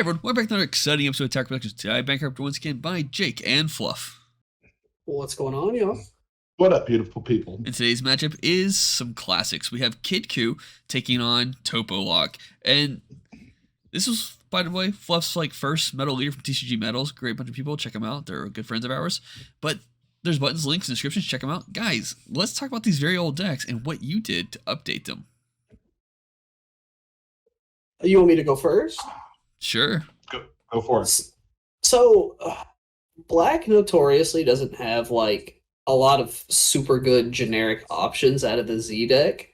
Hey everyone, welcome back to another exciting episode of Attack Productions. Today I'm bankrupt once again by Jake and Fluff. What's going on, y'all? What up, beautiful people? And today's matchup is some classics. We have Kid Q taking on Topolock. And this was, by the way, Fluff's first metal leader from TCG Metals. Great bunch of people. Check them out. They're good friends of ours. But there's buttons, links, and descriptions. Check them out. Guys, let's talk about these very old decks and what you did to update them. You want me to go first? Sure. Go for it. So, Black notoriously doesn't have, a lot of super good generic options out of the Z deck,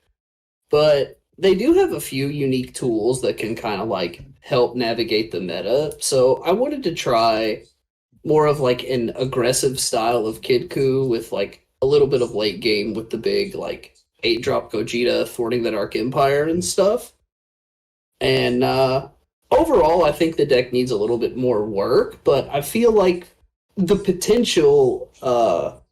but they do have a few unique tools that can kind of, help navigate the meta. So, I wanted to try more of, an aggressive style of Kid Coup with, a little bit of late game with the big, 8-drop Gogeta thwarting that Arc Empire and stuff. And, overall, I think the deck needs a little bit more work, but I feel like the potential for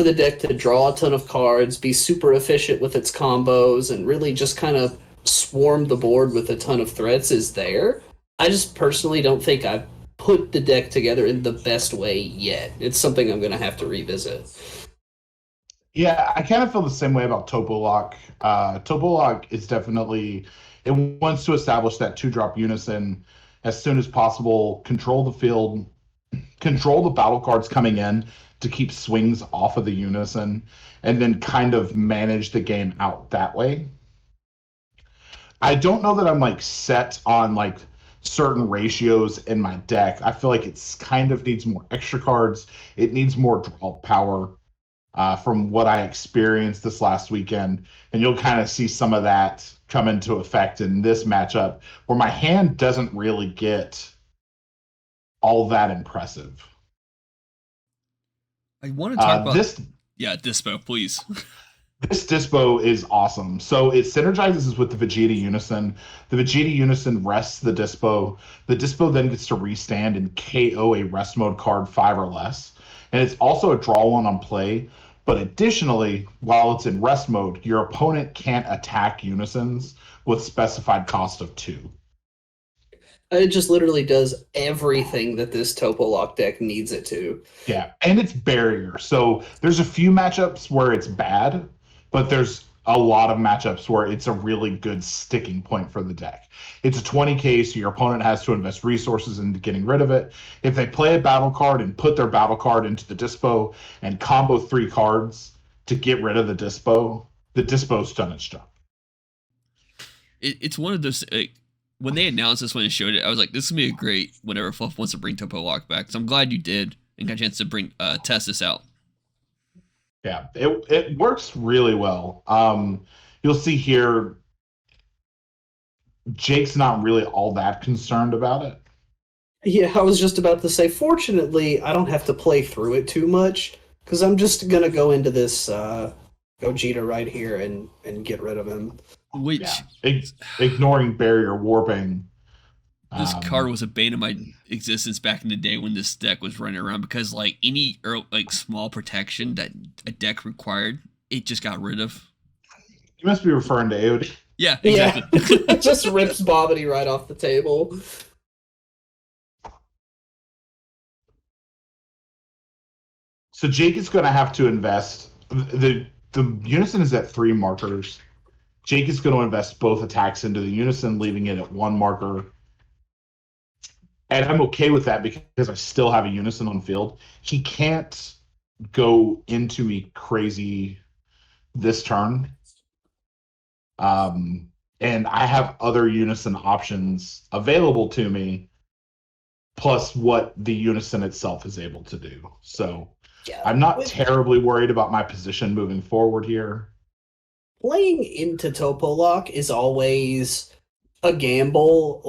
the deck to draw a ton of cards, be super efficient with its combos, and really just kind of swarm the board with a ton of threats is there. I just personally don't think I've put the deck together in the best way yet. It's something I'm going to have to revisit. Yeah, I kind of feel the same way about Topolock. Topolock is definitely... It wants to establish that 2-drop unison as soon as possible, control the field, control the battle cards coming in to keep swings off of the unison, and then kind of manage the game out that way. I don't know that I'm set on certain ratios in my deck. I feel like it's kind of needs more extra cards. It needs more draw power from what I experienced this last weekend, and you'll kind of see some of that come into effect in this matchup where my hand doesn't really get all that impressive. I want to talk about this. Yeah, Dispo, please. This Dispo is awesome. So it synergizes with the Vegeta Unison. The Vegeta Unison rests the Dispo. The Dispo then gets to restand and KO a rest mode card 5 or less. And it's also a draw one on play. But additionally, while it's in rest mode, your opponent can't attack Unisons with specified cost of 2. It just literally does everything that this Topolock deck needs it to. Yeah, and it's barrier. So there's a few matchups where it's bad, but there's a lot of matchups where it's a really good sticking point for the deck. It's a 20k, so your opponent has to invest resources into getting rid of it. If they play a battle card and put their battle card into the Dispo and combo 3 cards to get rid of the Dispo's done its job. It's one of those... when they announced this, when they showed it, I was like, this is going to be a great whenever Fluff wants to bring Topolock back. So I'm glad you did and got a chance to test this out. Yeah, it works really well. You'll see here, Jake's not really all that concerned about it. Yeah, I was just about to say, fortunately, I don't have to play through it too much, because I'm just going to go into this Gogeta right here and get rid of him. Which... Yeah. Ignoring barrier warping. This card was a bane of my existence back in the day when this deck was running around, because any small protection that a deck required, it just got rid of. You must be referring to AOD. Yeah, exactly. Yeah. It just rips Bobbity right off the table. So Jake is going to have to invest. The Unison is at 3 markers. Jake is going to invest both attacks into the Unison, leaving it at 1 marker. And I'm okay with that because I still have a Unison on field. He can't go into me crazy this turn. And I have other Unison options available to me, plus what the Unison itself is able to do. So yeah, I'm not terribly worried about my position moving forward here. Playing into Topolock is always a gamble.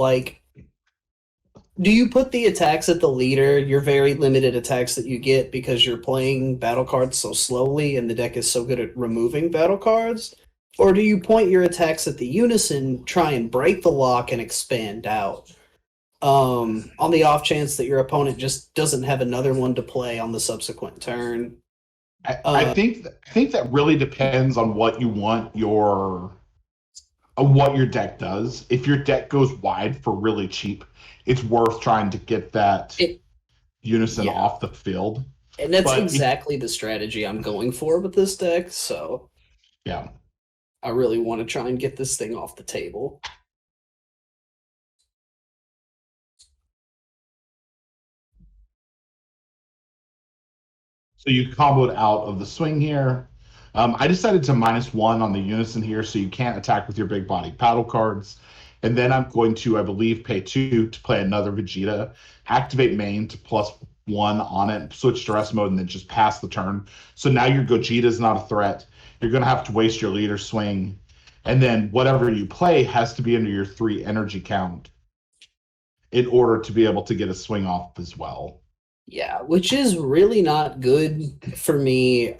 Do you put the attacks at the leader, your very limited attacks that you get because you're playing battle cards so slowly and the deck is so good at removing battle cards? Or do you point your attacks at the Unison, try and break the lock and expand out? On the off chance that your opponent just doesn't have another one to play on the subsequent turn. I think that really depends on what you want your what your deck does. If your deck goes wide for really cheap, it's worth trying to get that unison off the field. And that's exactly the strategy I'm going for with this deck, so yeah. I really want to try and get this thing off the table. So you comboed out of the swing here. I decided to -1 on the unison here, so you can't attack with your big body paddle cards. And then I'm going to, I believe, pay 2 to play another Vegeta, activate main to +1 on it, switch to rest mode, and then just pass the turn. So now your Gogeta is not a threat. You're going to have to waste your leader swing. And then whatever you play has to be under your 3 energy count in order to be able to get a swing off as well. Yeah, which is really not good for me.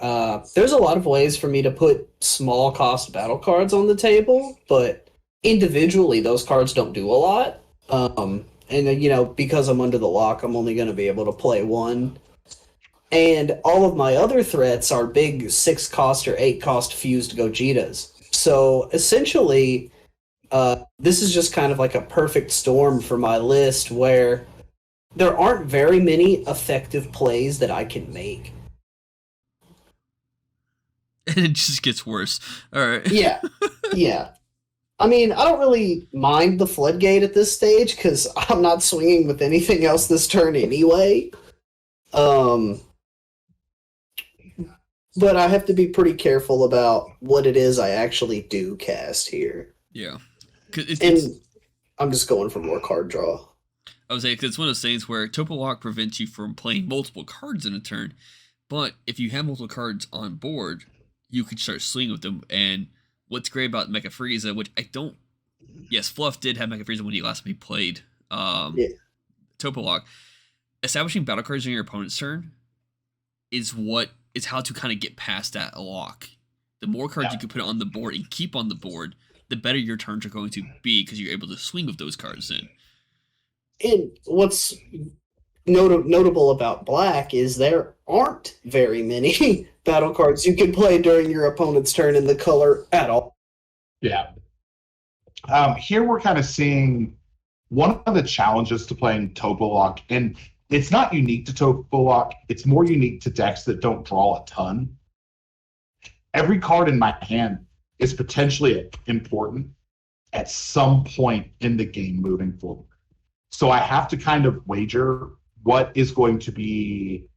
There's a lot of ways for me to put small cost battle cards on the table, but individually those cards don't do a lot. And you know, because I'm under the lock, I'm only going to be able to play 1. And all of my other threats are big 6 cost or 8 cost fused Gogetas. So essentially, this is just kind of like a perfect storm for my list where there aren't very many effective plays that I can make. And it just gets worse. All right. Yeah. Yeah. I mean, I don't really mind the floodgate at this stage because I'm not swinging with anything else this turn anyway. But I have to be pretty careful about what it is I actually do cast here. Yeah. And I'm just going for more card draw. I would say because it's one of those things where Topolock prevents you from playing multiple cards in a turn, but if you have multiple cards on board, you can start swinging with them. And what's great about Mecha Frieza, which I don't, yes, Fluff did have Mecha Frieza when he last played Topolock. Establishing battle cards in your opponent's turn is how to kind of get past that lock. The more cards you can put on the board and keep on the board, the better your turns are going to be because you're able to swing with those cards in. And what's notable about Black is there aren't very many battle cards you can play during your opponent's turn in the color at all. Yeah. Here we're kind of seeing one of the challenges to playing Topolock, and it's not unique to Topolock, it's more unique to decks that don't draw a ton. Every card in my hand is potentially important at some point in the game moving forward. So I have to kind of wager what is going to be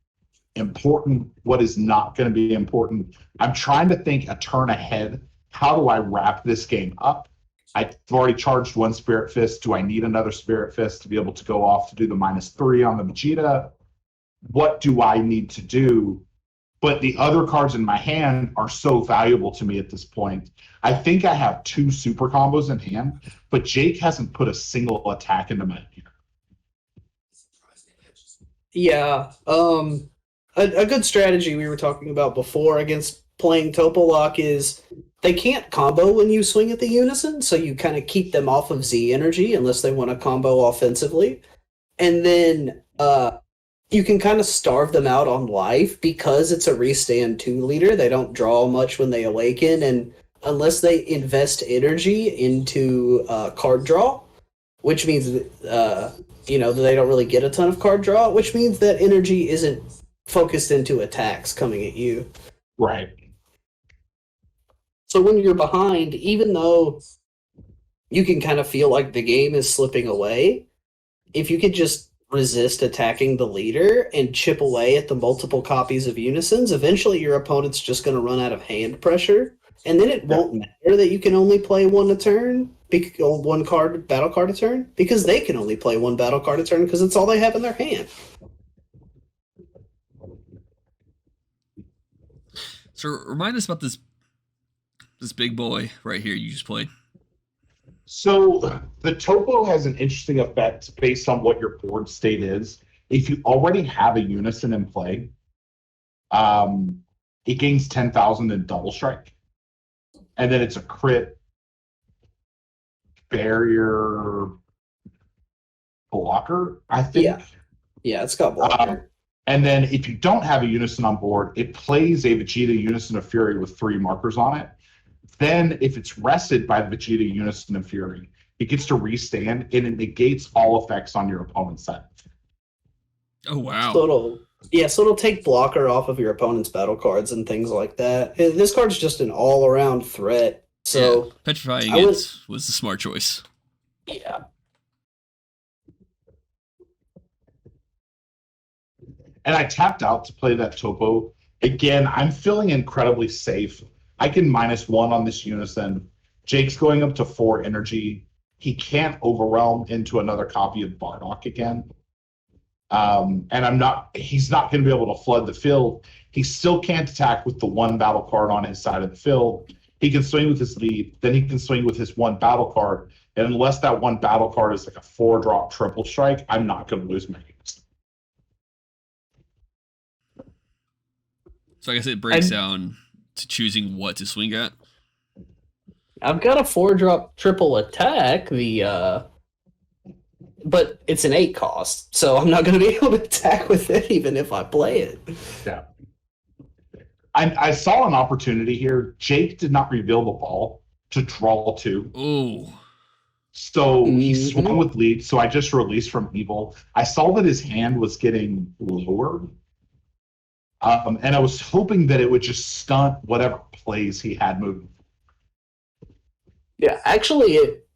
important, what is not going to be important. I'm trying to think a turn ahead. How do I wrap this game up? I've already charged 1 Spirit Fist. Do I need another Spirit Fist to be able to go off to do the -3 on the Vegeta? What do I need to do? But the other cards in my hand are so valuable to me at this point. I think I have 2 super combos in hand, but Jake hasn't put a single attack into my hand. Yeah. A good strategy we were talking about before against playing Topolock is they can't combo when you swing at the unison, so you kind of keep them off of Z energy unless they want to combo offensively. And then you can kind of starve them out on life because it's a restand 2 leader. They don't draw much when they awaken, and unless they invest energy into card draw, which means they don't really get a ton of card draw, which means that energy isn't focused into attacks coming at you. Right. So when you're behind, even though you can kind of feel like the game is slipping away, if you could just resist attacking the leader and chip away at the multiple copies of unisons, eventually your opponent's just going to run out of hand pressure, and then it won't matter that you can only play 1 a turn, 1 battle card a turn, because they can only play 1 battle card a turn because it's all they have in their hand. So remind us about this big boy right here you just played. So the Toppo has an interesting effect based on what your board state is. If you already have a unison in play, it gains 10,000 in double strike. And then it's a crit barrier blocker, I think. Yeah, it's got blocker. And then if you don't have a unison on board, it plays a Vegeta Unison of Fury with 3 markers on it. Then, if it's rested by the Vegeta Unison of Fury, it gets to restand and it negates all effects on your opponent's side. Oh wow. So it'll take blocker off of your opponent's battle cards and things like that. This card's just an all-around threat. So yeah, petrifying was the smart choice. Yeah. And I tapped out to play that Toppo. Again, I'm feeling incredibly safe. I can -1 on this Unison. Jake's going up to 4 energy. He can't overwhelm into another copy of Bardock again. And he's not going to be able to flood the field. He still can't attack with the 1 battle card on his side of the field. He can swing with his lead, then he can swing with his 1 battle card. And unless that 1 battle card is like a 4-drop triple strike, I'm not going to lose my games. So I guess it breaks down to choosing what to swing at. I've got a 4-drop triple attack, but it's an 8 cost, so I'm not going to be able to attack with it even if I play it. Yeah. I saw an opportunity here. Jake did not reveal the ball to draw 2. Oh. So he swung with lead, so I just released from evil. I saw that his hand was getting lower. And I was hoping that it would just stunt whatever plays he had moving. Yeah, actually, it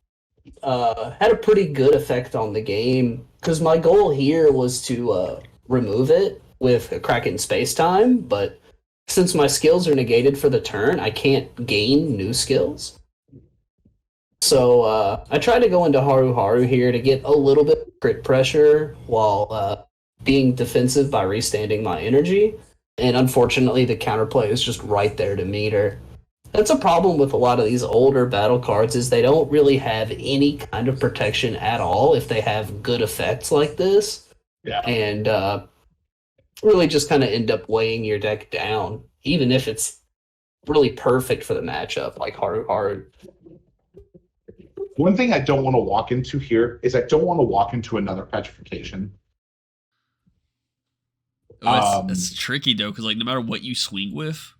had a pretty good effect on the game, because my goal here was to remove it with a Kraken Space Time, but since my skills are negated for the turn, I can't gain new skills. So I tried to go into Haru Haru here to get a little bit of crit pressure while being defensive by restanding my energy. And unfortunately, the counterplay is just right there to meet her. That's a problem with a lot of these older battle cards, is they don't really have any kind of protection at all if they have good effects like this. Yeah. And really just kind of end up weighing your deck down, even if it's really perfect for the matchup, like Haru Haru. One thing I don't want to walk into here is I don't want to walk into another petrification. Oh, that's tricky though, because like no matter what you swing with,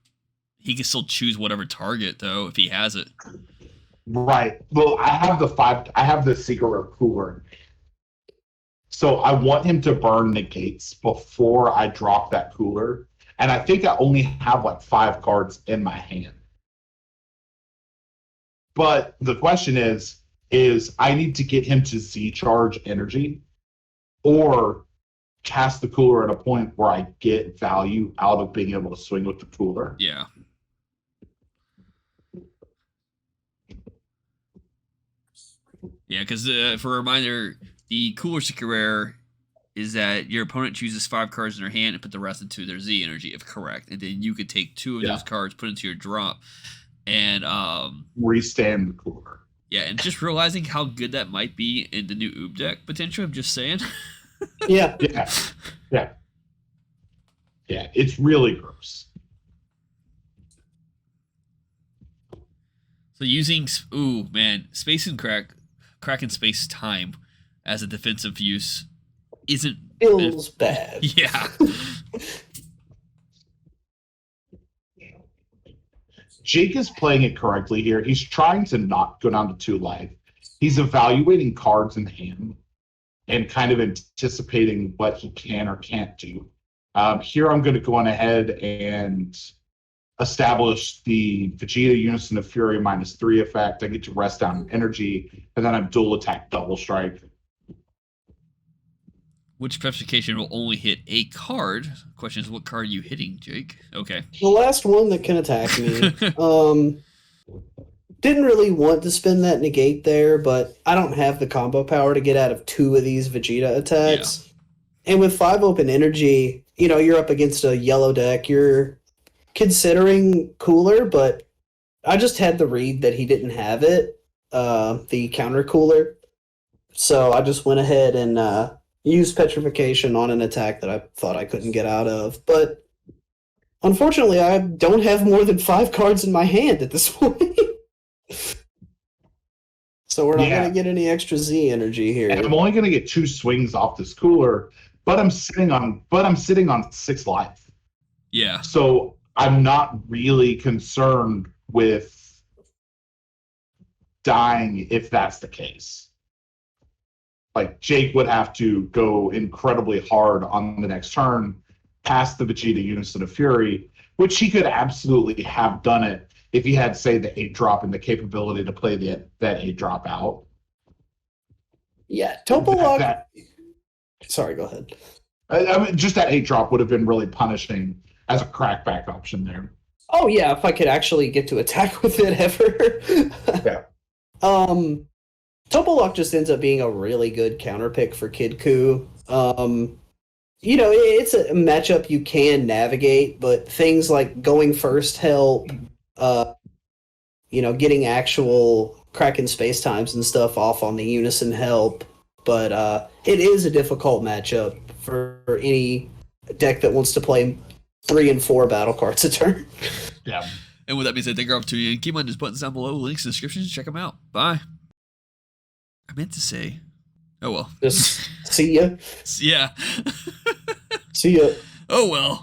he can still choose whatever target though if he has it. Right. Well, I have the Secret Rare Cooler. So I want him to burn negates before I drop that cooler. And I think I only have like 5 cards in my hand. But the question is I need to get him to Z-charge energy or cast the cooler at a point where I get value out of being able to swing with the cooler. Yeah. Yeah, because for a reminder, the cooler secret rare is that your opponent chooses 5 cards in their hand and put the rest into their Z energy, if correct. And then you could take 2 of those cards, put into your drop, and restand the cooler. Yeah, and just realizing how good that might be in the new Oob deck potential, I'm just saying. Yeah. Yeah, it's really gross. So using Space and Kraken Space Time as a defensive use feels bad. Yeah. Jake is playing it correctly here. He's trying to not go down to 2 life. He's evaluating cards in hand and kind of anticipating what he can or can't do. Here I'm going to go on ahead and establish the Vegeta Unison of Fury -3 effect. I get to rest down energy, and then I'm dual attack double strike. Which petrification will only hit a card. Question is, what card are you hitting, Jake? Okay. The last one that can attack me. Didn't really want to spend that negate there, but I don't have the combo power to get out of 2 of these Vegeta attacks. Yeah. And with 5 open energy, you're up against a yellow deck. You're considering cooler, but I just had the read that he didn't have it, the counter cooler. So I just went ahead and used petrification on an attack that I thought I couldn't get out of. But unfortunately, I don't have more than 5 cards in my hand at this point. So we're not going to get any extra Z energy here. And I'm only going to get 2 swings off this cooler, but I'm sitting on 6 life. Yeah. So I'm not really concerned with dying if that's the case. Like, Jake would have to go incredibly hard on the next turn, past the Vegeta Unison of Fury, which he could absolutely have done it if he had, say, the 8-drop and the capability to play that 8-drop out. Yeah, Topolock. Sorry, go ahead. I mean, just that 8-drop would have been really punishing as a crackback option there. Oh yeah, if I could actually get to attack with it ever. Yeah. Topolock just ends up being a really good counter pick for Kid Ku. You know, it's a matchup you can navigate, but things like going first help, you know, getting actual Kraken space times and stuff off on the Unison help. But it is a difficult matchup for any deck that wants to play 3 and 4 battle cards a turn. Yeah. And with that being said, thank you for tuning in. Keep in mind, there's buttons down below, links in the description. Check them out. Bye. I meant to say, oh well. Just see ya. Yeah. See ya. Oh well.